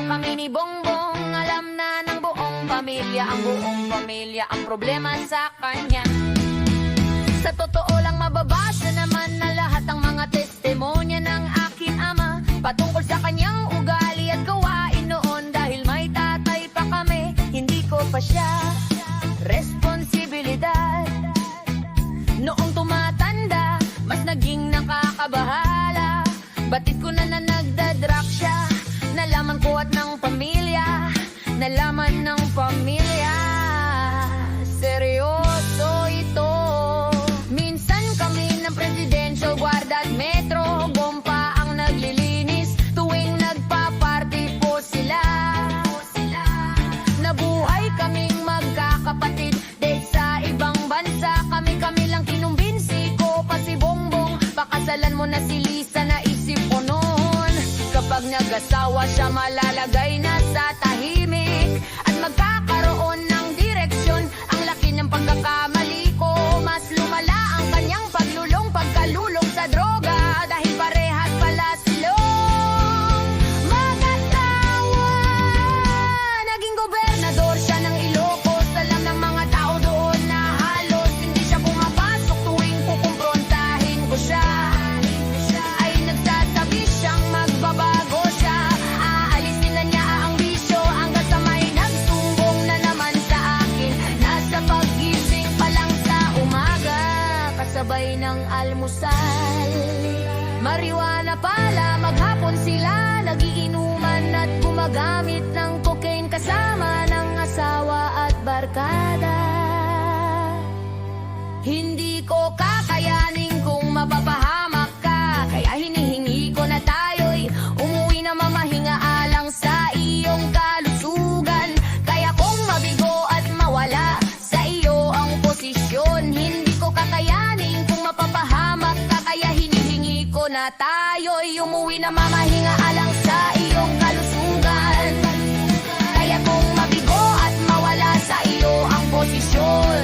kami ni Bongbong, alam na ng buong pamilya ang problema sa kanya. Sa totoo lang mababasa naman na lahat ang mga testimonya ng aking ama patungkol sa kanyang ugali at gawain noon. Dahil may tatay pa kami, hindi ko pa siya responsibilidad. Noong tumatanda, mas naging nakakabahala. Batid ko na nagdadrak siya. Nalaman ko at ng pamilya, nalaman ng pamilya, seryoso ito. Minsan kami ng presidential guard at metro bomba ang naglilinis tuwing nagpa-party po sila. Nabuhay kaming magkakapatid dahil sa ibang bansa. Kami lang kinumbinsi ko pa si Bongbong, pakasalan mo na si Lisa, naisip ko noon. Kapag nag-asawa siya malalagay na sa tahimik at magkakaroon ng direksyon. Ang laki ng pagkakamali ko, mas lumala ang kanyang pagkalulong sa droga. Dahil parehas pala silong mag-asawa. Naging gobernador siya ng Ilocos. Alam ng mga tao doon na halos hindi siya pumapasok tuwing pukumprontahin ko siya. Ay nagsasabi siyang magbabago siya, aalisin na niya ang bisyo, hanggang sa may nagsumbong na naman sa akin. Nasa paggising pa lang sa umaga, kasabay ng almusal, marijuana pala, maghapon sila nagiinuman at gumagamit ng cocaine kasama ng asawa at barkada. Hindi ko kakayanin kung mapapahamak ka, kaya hinihingi ko na tayo'y umuwi na mamahinga alang sa iyong kalusugan. Kaya kung mabigo at mawala sa iyo ang posisyon, hindi ko kakayanin kung mapapahamak ka, kaya hinihingi ko na tayo'y umuwi na mamahinga alang sa iyong kalusugan. Kaya kung mabigo at mawala sa iyo ang posisyon,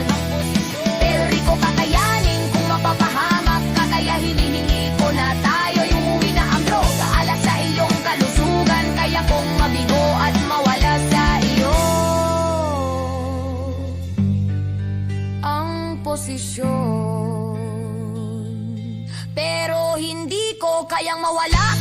pero di ko kakayanin kung mapapahamak ka, kaya hinihingi ko na tayo'y umuwi na ang droga alang sa iyong kalusugan. Kaya kung mabigo at mawala sa iyo ang posisyon, pero hindi ko kayang mawala